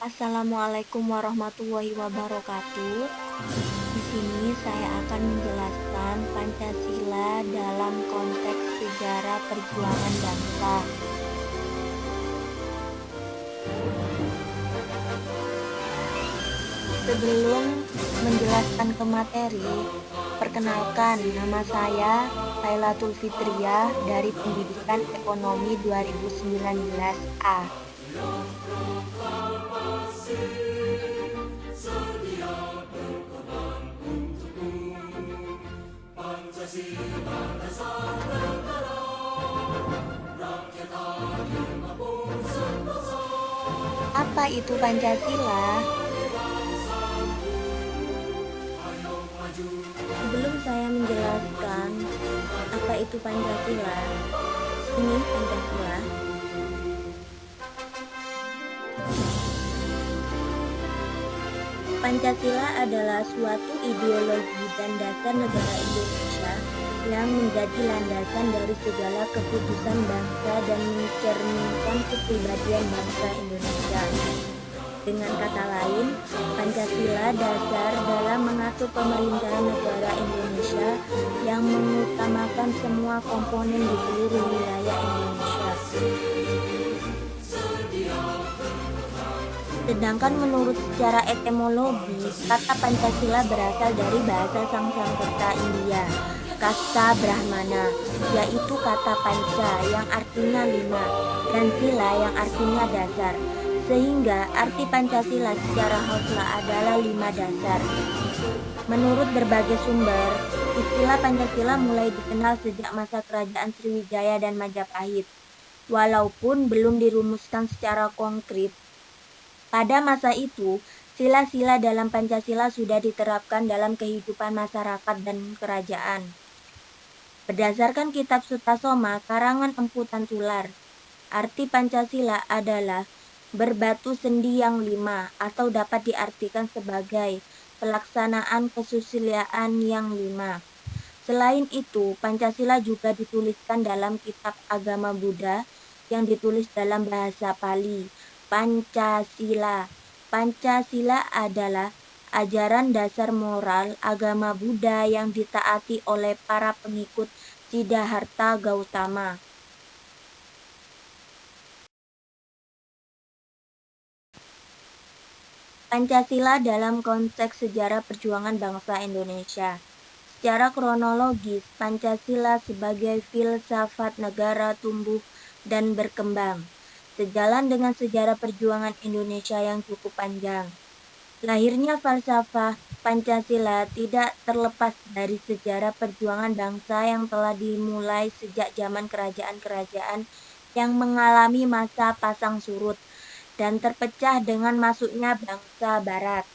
Assalamualaikum warahmatullahi wabarakatuh. Di sini saya akan menjelaskan Pancasila dalam konteks sejarah perjuangan bangsa. Sebelum menjelaskan ke materi, perkenalkan nama saya Lailatul Fitriah dari Pendidikan Ekonomi 2019A. Apa itu Pancasila? Sebelum saya menjelaskan apa itu Pancasila, ini Pancasila. Pancasila adalah suatu ideologi dan dasar negara Indonesia yang menjadi landasan dari segala keputusan bangsa dan mencerminkan kepribadian bangsa Indonesia. Dengan kata lain, Pancasila dasar dalam mengatur pemerintahan negara Indonesia yang mengutamakan semua komponen di seluruh wilayah Indonesia. Sedangkan menurut secara etimologi, kata Pancasila berasal dari bahasa Sanskerta India, kasta Brahmana, yaitu kata panca yang artinya lima, dan sila yang artinya dasar. Sehingga arti Pancasila secara harfiah adalah lima dasar. Menurut berbagai sumber, istilah Pancasila mulai dikenal sejak masa Kerajaan Sriwijaya dan Majapahit. Walaupun belum dirumuskan secara konkret, pada masa itu, sila-sila dalam Pancasila sudah diterapkan dalam kehidupan masyarakat dan kerajaan. Berdasarkan kitab Sutasoma karangan Empu Tantular, arti Pancasila adalah berbatu sendi yang lima, atau dapat diartikan sebagai pelaksanaan kesusilaan yang lima. Selain itu, Pancasila juga dituliskan dalam kitab agama Buddha yang ditulis dalam bahasa Pali, Pancasila. Pancasila adalah ajaran dasar moral agama Buddha yang ditaati oleh para pengikut Siddhartha Gautama. Pancasila dalam konteks sejarah perjuangan bangsa Indonesia. Secara kronologis, Pancasila sebagai filsafat negara tumbuh dan berkembang, sejalan dengan sejarah perjuangan Indonesia yang cukup panjang. Lahirnya falsafah Pancasila tidak terlepas dari sejarah perjuangan bangsa yang telah dimulai sejak zaman kerajaan-kerajaan yang mengalami masa pasang surut dan terpecah dengan masuknya bangsa Barat.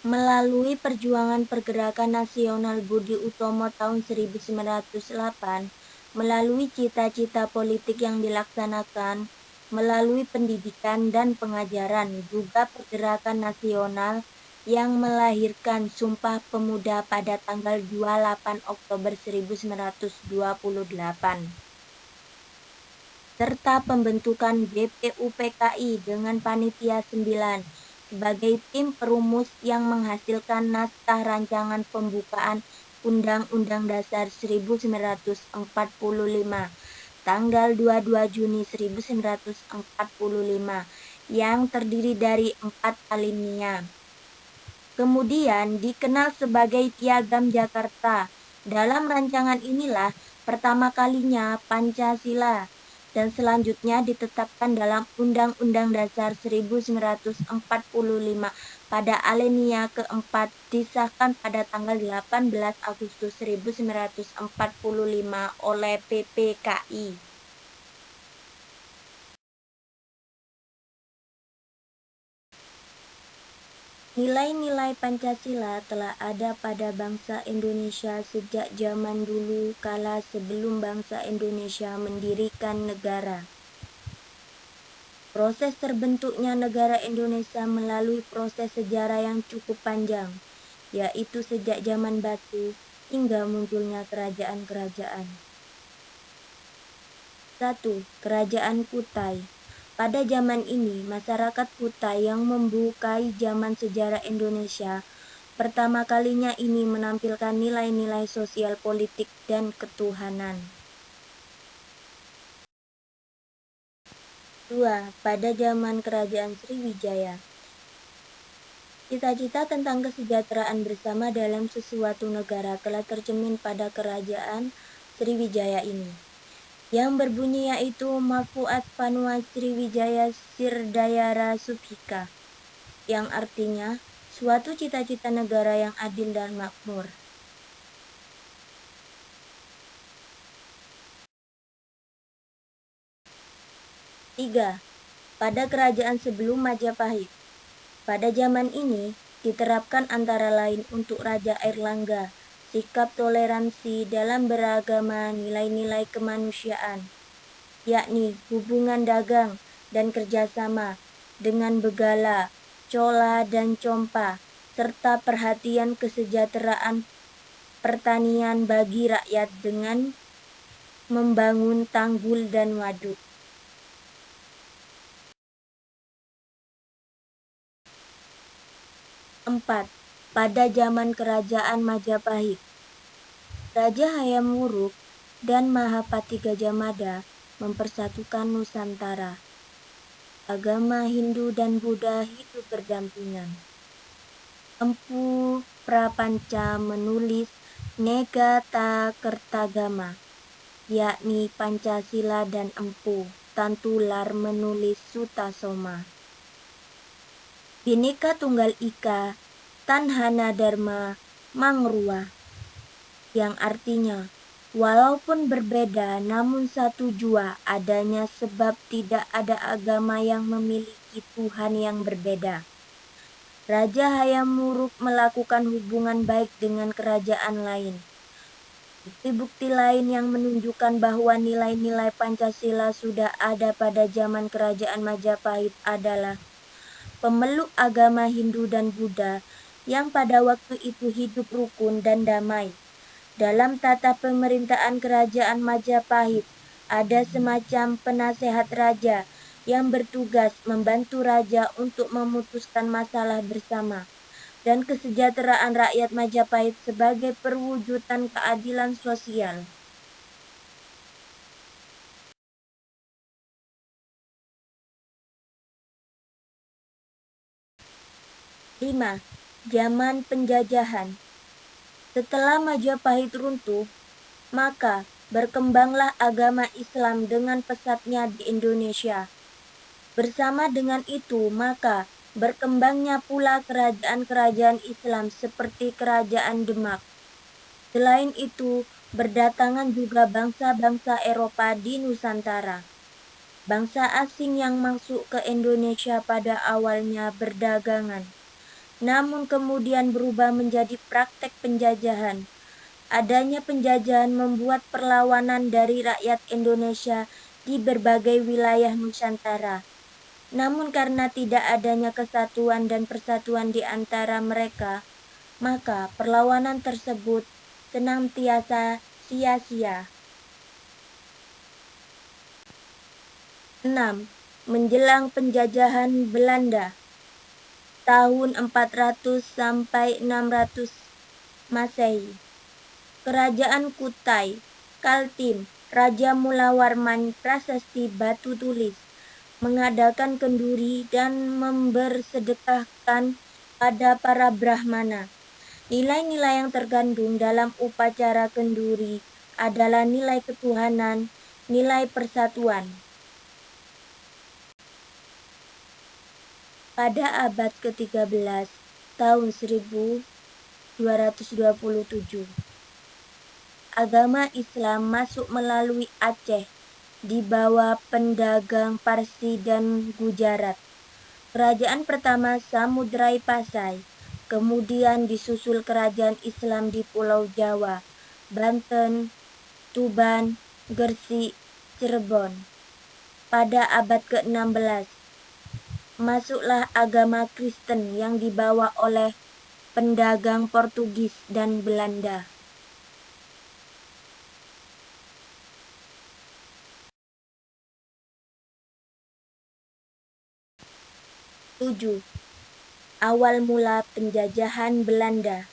Melalui perjuangan pergerakan nasional Budi Utomo tahun 1908, melalui cita-cita politik yang dilaksanakan, melalui pendidikan dan pengajaran, juga pergerakan nasional yang melahirkan Sumpah Pemuda pada tanggal 28 Oktober 1928. Serta pembentukan BPUPKI dengan Panitia 9 sebagai tim perumus yang menghasilkan naskah rancangan pembukaan Undang-Undang Dasar 1945 tanggal 22 Juni 1945 yang terdiri dari 4 alinea. Kemudian dikenal sebagai Piagam Jakarta. Dalam rancangan inilah pertama kalinya Pancasila dan selanjutnya ditetapkan dalam Undang-Undang Dasar 1945 pada alinea keempat, disahkan pada tanggal 18 Agustus 1945 oleh PPKI. Nilai-nilai Pancasila telah ada pada bangsa Indonesia sejak zaman dulu kala sebelum bangsa Indonesia mendirikan negara. Proses terbentuknya negara Indonesia melalui proses sejarah yang cukup panjang, yaitu sejak zaman batu hingga munculnya kerajaan-kerajaan. 1. Kerajaan Kutai. Pada zaman ini, masyarakat Kutai yang membukai zaman sejarah Indonesia pertama kalinya ini menampilkan nilai-nilai sosial politik dan ketuhanan. 2. Pada zaman Kerajaan Sriwijaya. Cita-cita tentang kesejahteraan bersama dalam sesuatu negara telah tercermin pada Kerajaan Sriwijaya ini, yang berbunyi yaitu Makuat Panua Sriwijaya Sirdayara Subhika, yang artinya suatu cita-cita negara yang adil dan makmur. 3. Pada kerajaan sebelum Majapahit. Pada zaman ini diterapkan antara lain untuk Raja Airlangga sikap toleransi dalam beragama nilai-nilai kemanusiaan, yakni hubungan dagang dan kerjasama dengan Begala, Chola, dan Compa, serta perhatian kesejahteraan pertanian bagi rakyat dengan membangun tanggul dan waduk. 4. Pada zaman Kerajaan Majapahit, Raja Hayam Wuruk dan Mahapati Gajah Mada mempersatukan Nusantara. Agama Hindu dan Buddha hidup berdampingan. Empu Prapanca menulis Negata Kertagama, yakni Pancasila, dan Empu Tantular menulis Sutasoma. Bhinneka Tunggal Ika Tanhana Dharma Mangrua, yang artinya walaupun berbeda namun satu jua adanya sebab tidak ada agama yang memiliki Tuhan yang berbeda. Raja Hayam Wuruk melakukan hubungan baik dengan kerajaan lain. Bukti-bukti lain yang menunjukkan bahwa nilai-nilai Pancasila sudah ada pada zaman Kerajaan Majapahit adalah pemeluk agama Hindu dan Buddha yang pada waktu itu hidup rukun dan damai. Dalam tata pemerintahan Kerajaan Majapahit, ada semacam penasehat raja yang bertugas membantu raja untuk memutuskan masalah bersama dan kesejahteraan rakyat Majapahit sebagai perwujudan keadilan sosial. 5. Zaman penjajahan. Setelah Majapahit runtuh, maka berkembanglah agama Islam dengan pesatnya di Indonesia. Bersama dengan itu, maka berkembangnya pula kerajaan-kerajaan Islam seperti Kerajaan Demak. Selain itu, berdatangan juga bangsa-bangsa Eropa di Nusantara. Bangsa asing yang masuk ke Indonesia pada awalnya berdagangan, namun kemudian berubah menjadi praktek penjajahan. Adanya penjajahan membuat perlawanan dari rakyat Indonesia di berbagai wilayah Nusantara. Namun karena tidak adanya kesatuan dan persatuan di antara mereka, maka perlawanan tersebut senantiasa sia-sia. 6. Menjelang penjajahan Belanda tahun 400 sampai 600 Masehi. Kerajaan Kutai, Kaltim, Raja Mulawarman Prasasti Batu Tulis mengadakan kenduri dan membersedekahkan pada para Brahmana. Nilai-nilai yang terkandung dalam upacara kenduri adalah nilai ketuhanan, nilai persatuan. Pada abad ke-13 tahun 1227, agama Islam masuk melalui Aceh di bawah pendagang Parsi dan Gujarat. Kerajaan pertama Samudrai Pasai, kemudian disusul kerajaan Islam di Pulau Jawa, Banten, Tuban, Gresik, Cirebon. Pada abad ke-16, masuklah agama Kristen yang dibawa oleh pendagang Portugis dan Belanda. 7. Awal mula penjajahan Belanda.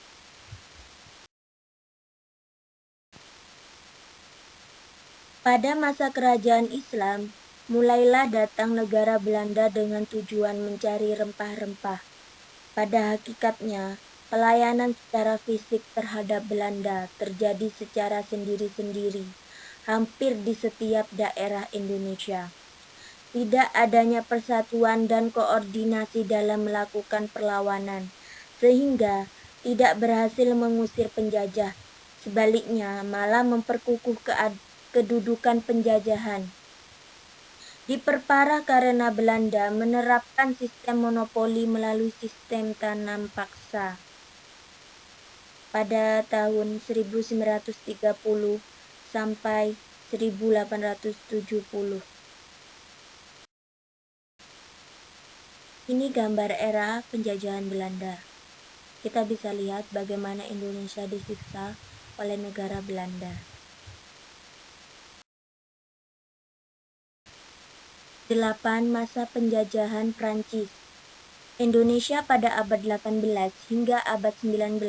Pada masa kerajaan Islam, mulailah datang negara Belanda dengan tujuan mencari rempah-rempah. Pada hakikatnya, pelayanan secara fisik terhadap Belanda terjadi secara sendiri-sendiri, hampir di setiap daerah Indonesia. Tidak adanya persatuan dan koordinasi dalam melakukan perlawanan, sehingga tidak berhasil mengusir penjajah. Sebaliknya, malah memperkukuh kedudukan penjajahan. Diperparah karena Belanda menerapkan sistem monopoli melalui sistem tanam paksa. Pada tahun 1930 sampai 1870. Ini gambar era penjajahan Belanda. Kita bisa lihat bagaimana Indonesia disiksa oleh negara Belanda. 8. Masa penjajahan Prancis. Indonesia pada abad 18 hingga abad 19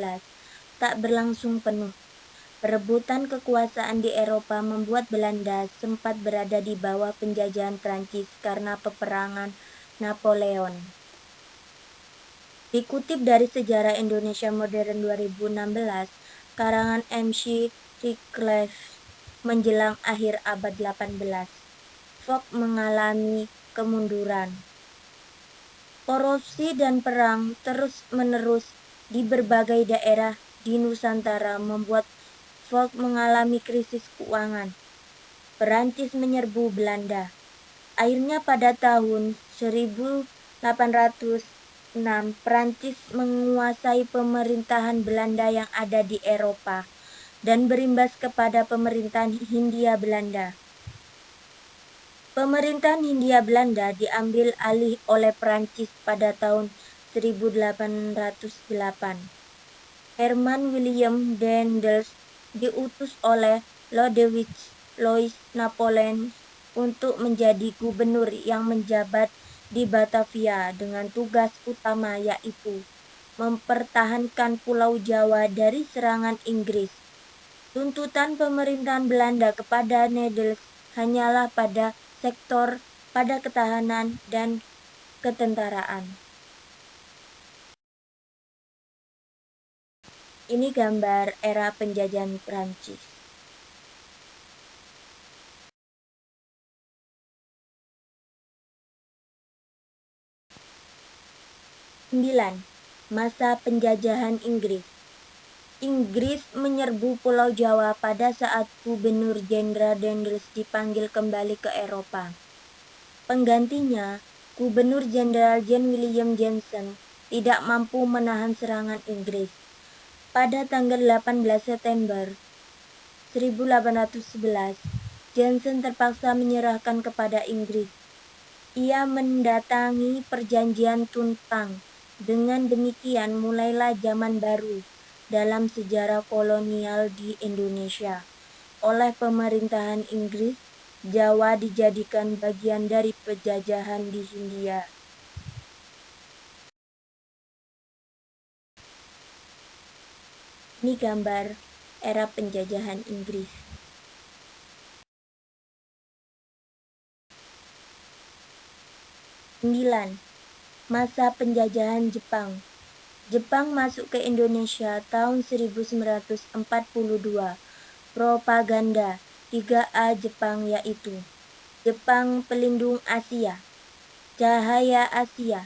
tak berlangsung penuh. Perebutan kekuasaan di Eropa membuat Belanda sempat berada di bawah penjajahan Prancis karena peperangan Napoleon. Dikutip dari Sejarah Indonesia Modern 2016, karangan M.C. Redcliffe menjelang akhir abad 18, Fogg mengalami kemunduran. Korupsi dan perang terus-menerus di berbagai daerah di Nusantara membuat Fogg mengalami krisis keuangan. Perancis menyerbu Belanda. Akhirnya pada tahun 1806, Perancis menguasai pemerintahan Belanda yang ada di Eropa dan berimbas kepada pemerintahan Hindia Belanda. Pemerintahan Hindia Belanda diambil alih oleh Perancis pada tahun 1808. Herman William Daendels diutus oleh Ludwig Louis Napoleon untuk menjadi gubernur yang menjabat di Batavia dengan tugas utama yaitu mempertahankan Pulau Jawa dari serangan Inggris. Tuntutan pemerintahan Belanda kepada Daendels hanyalah pada ketahanan dan ketentaraan. Ini gambar era penjajahan Prancis. 9. Masa penjajahan Inggris. Inggris menyerbu Pulau Jawa pada saat Gubernur Jenderal Daendels dipanggil kembali ke Eropa. Penggantinya, Gubernur Jenderal John William Johnson tidak mampu menahan serangan Inggris. Pada tanggal 18 September 1811, Johnson terpaksa menyerahkan kepada Inggris. Ia mendatangi perjanjian Tuntang. Dengan demikian mulailah zaman baru dalam sejarah kolonial di Indonesia. Oleh pemerintahan Inggris, Jawa dijadikan bagian dari penjajahan di Hindia. Ini gambar era penjajahan Inggris. 9. Masa penjajahan Jepang. Jepang masuk ke Indonesia tahun 1942. Propaganda 3A Jepang yaitu Jepang Pelindung Asia, Cahaya Asia,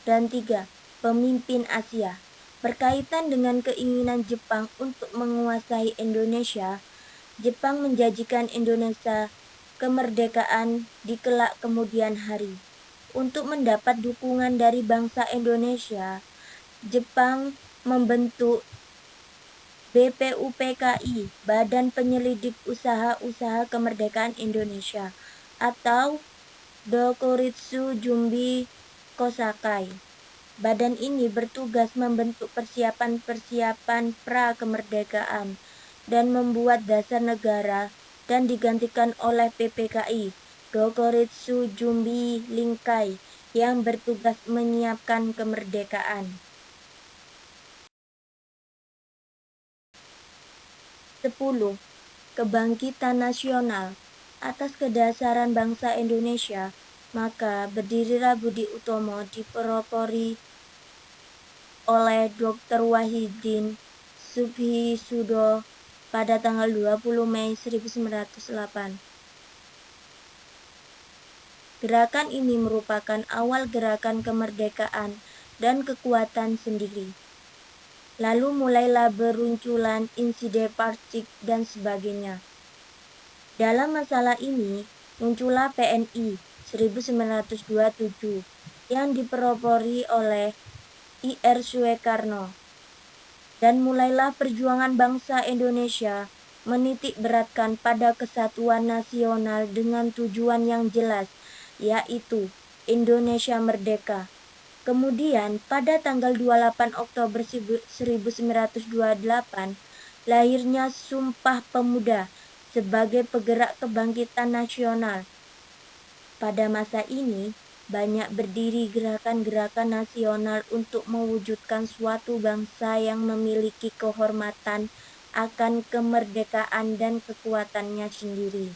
dan 3. Pemimpin Asia. Berkaitan dengan keinginan Jepang untuk menguasai Indonesia, Jepang menjanjikan Indonesia kemerdekaan di kelak kemudian hari. Untuk mendapat dukungan dari bangsa Indonesia, Jepang membentuk BPUPKI, Badan Penyelidik Usaha-Usaha Kemerdekaan Indonesia, atau Dokuritsu Jumbi Kosakai. Badan ini bertugas membentuk persiapan-persiapan pra-kemerdekaan dan membuat dasar negara dan digantikan oleh PPKI, Dokuritsu Jumbi Linkai, yang bertugas menyiapkan kemerdekaan. 10. Kebangkitan nasional. Atas kedasaran bangsa Indonesia, maka berdirilah Budi Utomo dipelopori oleh Dr. Wahidin Subhisudo pada tanggal 20 Mei 1908. Gerakan ini merupakan awal gerakan kemerdekaan dan kekuatan sendiri. Lalu mulailah berunculan insiden partik dan sebagainya. Dalam masalah ini, muncullah PNI 1927 yang dipelopori oleh Ir Soekarno. Dan mulailah perjuangan bangsa Indonesia menitik beratkan pada kesatuan nasional dengan tujuan yang jelas, yaitu Indonesia merdeka. Kemudian pada tanggal 28 Oktober 1928, lahirnya Sumpah Pemuda sebagai penggerak kebangkitan nasional. Pada masa ini, banyak berdiri gerakan-gerakan nasional untuk mewujudkan suatu bangsa yang memiliki kehormatan akan kemerdekaan dan kekuatannya sendiri.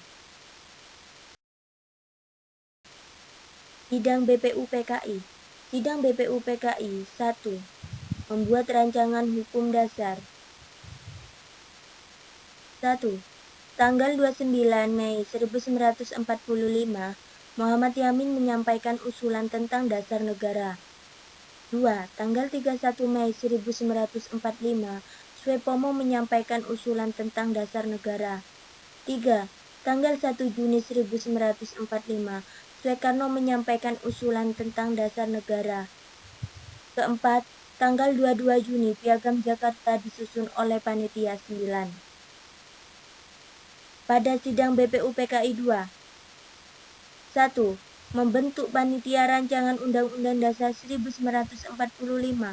Sidang BPUPKI. Sidang BPUPKI 1. Membuat rancangan hukum dasar. 1. Tanggal 29 Mei 1945, Muhammad Yamin menyampaikan usulan tentang dasar negara. 2. Tanggal 31 Mei 1945, Suepomo menyampaikan usulan tentang dasar negara. 3. Tanggal 1 Juni 1945, Soekarno menyampaikan usulan tentang dasar negara. Keempat, tanggal 22 Juni, Piagam Jakarta disusun oleh Panitia 9. Pada sidang BPUPKI 2. 1. Membentuk Panitia Rancangan Undang-Undang Dasar 1945. 2.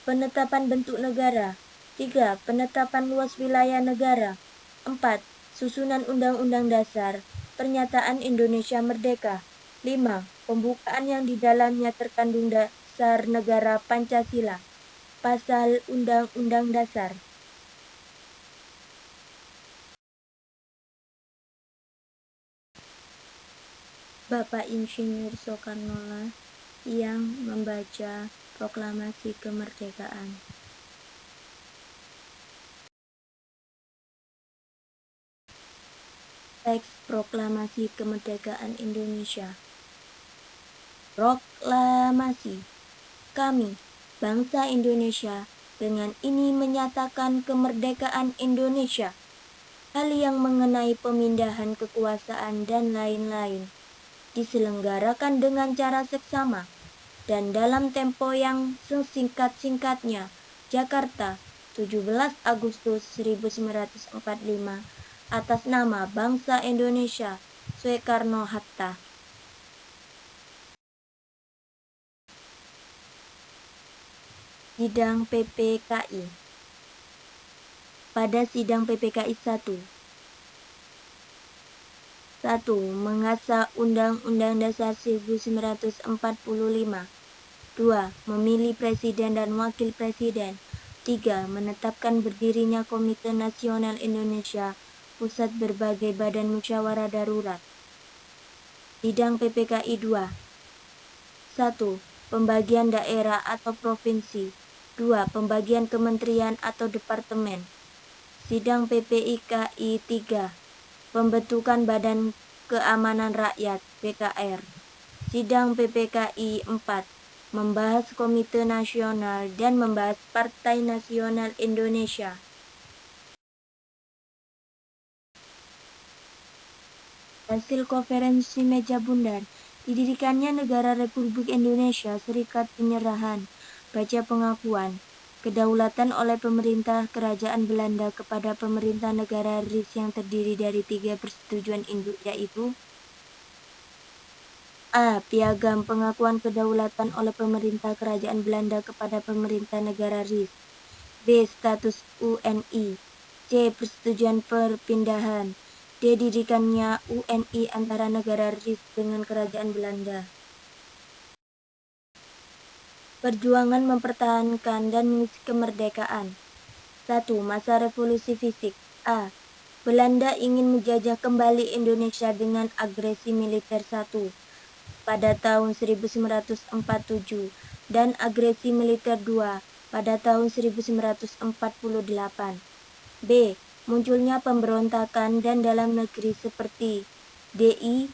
Penetapan bentuk negara. 3. Penetapan luas wilayah negara. 4. Susunan Undang-Undang Dasar. Pernyataan Indonesia Merdeka. 5. Pembukaan yang di dalamnya terkandung dasar negara Pancasila. Pasal Undang-Undang Dasar. Bapak Insinyur Soekarno yang membaca proklamasi kemerdekaan. Teks proklamasi kemerdekaan Indonesia. Proklamasi. Kami, bangsa Indonesia, dengan ini menyatakan kemerdekaan Indonesia. Hal yang mengenai pemindahan kekuasaan dan lain-lain diselenggarakan dengan cara seksama dan dalam tempo yang sesingkat-singkatnya. Jakarta, 17 Agustus 1945, atas nama bangsa Indonesia, Soekarno-Hatta. Sidang PPKI. Pada sidang PPKI 1. 1. Mengasah Undang-Undang Dasar 1945. 2. Memilih Presiden dan Wakil Presiden. 3. Menetapkan berdirinya Komite Nasional Indonesia, pusat berbagai badan musyawarah darurat. Sidang PPKI 2. 1. Pembagian daerah atau provinsi. 2. Pembagian kementerian atau departemen. Sidang PPIKI 3. Pembentukan Badan Keamanan Rakyat (BKR). Sidang PPKI 4. Membahas Komite Nasional dan membahas Partai Nasional Indonesia. Hasil konferensi meja bundar. Didirikannya Negara Republik Indonesia Serikat Penyerahan. Baca pengakuan kedaulatan oleh pemerintah Kerajaan Belanda kepada pemerintah negara RIS yang terdiri dari 3 persetujuan induk, yaitu A. Piagam pengakuan kedaulatan oleh pemerintah Kerajaan Belanda kepada pemerintah negara RIS. B. Status UNI. C. Persetujuan perpindahan. D. Didirikannya UNI antara negara RIS dengan Kerajaan Belanda. Perjuangan mempertahankan dan mengisi kemerdekaan. 1. Masa revolusi fisik. A. Belanda ingin menjajah kembali Indonesia dengan agresi militer 1 pada tahun 1947 dan agresi militer 2 pada tahun 1948. B. Munculnya pemberontakan dan dalam negeri seperti DI,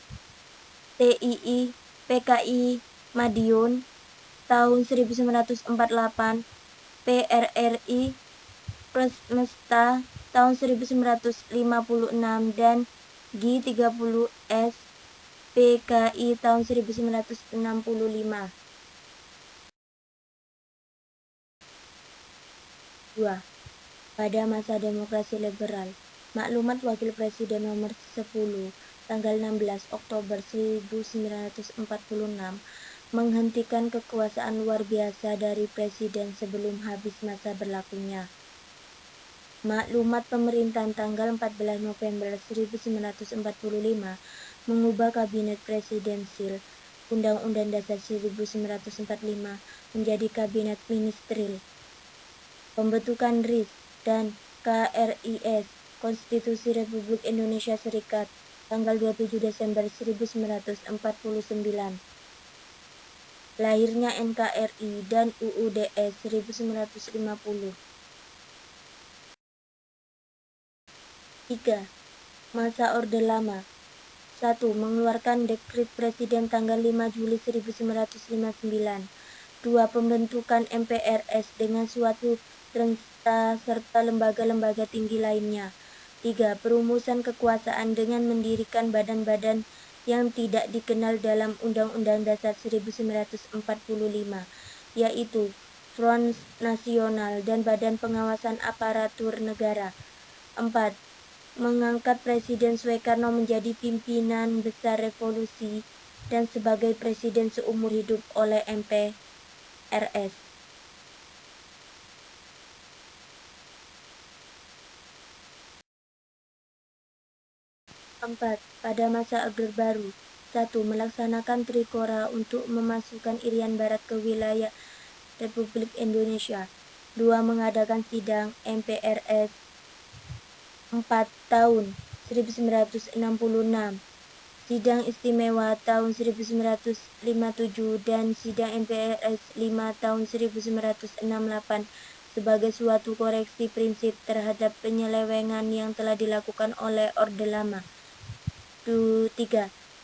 TII, PKI, Madiun tahun 1948, PRRI, Presmesta tahun 1956 dan G30S PKI tahun 1965. 2. Pada masa demokrasi liberal, maklumat Wakil Presiden nomor 10 tanggal 16 Oktober 1946 menghentikan kekuasaan luar biasa dari presiden sebelum habis masa berlakunya. Maklumat pemerintahan tanggal 14 November 1945 mengubah Kabinet Presidensil Undang-Undang Dasar 1945 menjadi Kabinet Ministril. Pembentukan RIS dan KRIS Konstitusi Republik Indonesia Serikat tanggal 27 Desember 1949. Lahirnya NKRI dan UUDS 1950. 3. Masa Orde Lama. 1. Mengeluarkan Dekret Presiden tanggal 5 Juli 1959. 2. Pembentukan MPRS dengan suatu rensta serta lembaga-lembaga tinggi lainnya. 3. Perumusan kekuasaan dengan mendirikan badan-badan yang tidak dikenal dalam Undang-Undang Dasar 1945, yaitu Front Nasional dan Badan Pengawasan Aparatur Negara. 4. Mengangkat Presiden Soekarno menjadi pimpinan besar revolusi dan sebagai presiden seumur hidup oleh MPRS. 4. Pada masa Orde Baru. 1. Melaksanakan Trikora untuk memasukkan Irian Barat ke wilayah Republik Indonesia. 2. Mengadakan sidang MPRS 4 tahun 1966, sidang istimewa tahun 1957 dan sidang MPRS 5 tahun 1968 sebagai suatu koreksi prinsip terhadap penyelewengan yang telah dilakukan oleh Orde Lama. 3.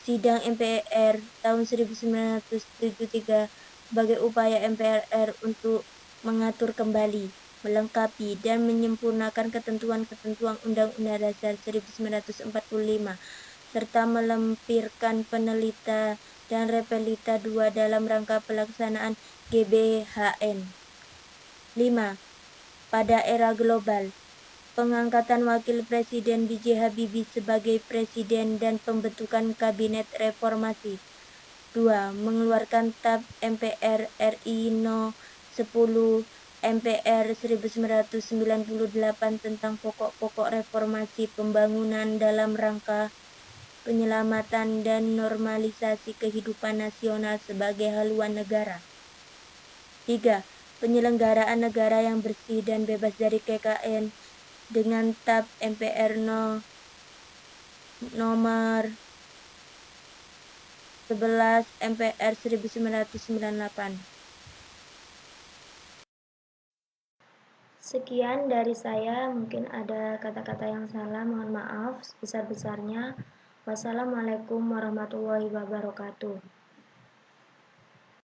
Sidang MPR tahun 1973 sebagai upaya MPR untuk mengatur kembali, melengkapi, dan menyempurnakan ketentuan-ketentuan Undang-Undang Dasar 1945, serta melempirkan penelita dan repelita 2 dalam rangka pelaksanaan GBHN. 5. Pada era global, pengangkatan Wakil Presiden B.J. Habibie sebagai Presiden dan pembentukan Kabinet Reformasi. 2. Mengeluarkan TAP MPR RI No. 10 MPR 1998 tentang pokok-pokok reformasi pembangunan dalam rangka penyelamatan dan normalisasi kehidupan nasional sebagai haluan negara. 3. Penyelenggaraan negara yang bersih dan bebas dari KKN dengan TAP MPR nomor 11 MPR 1998. Sekian dari saya, mungkin ada kata-kata yang salah, mohon maaf sebesar-besarnya. Wassalamualaikum warahmatullahi wabarakatuh.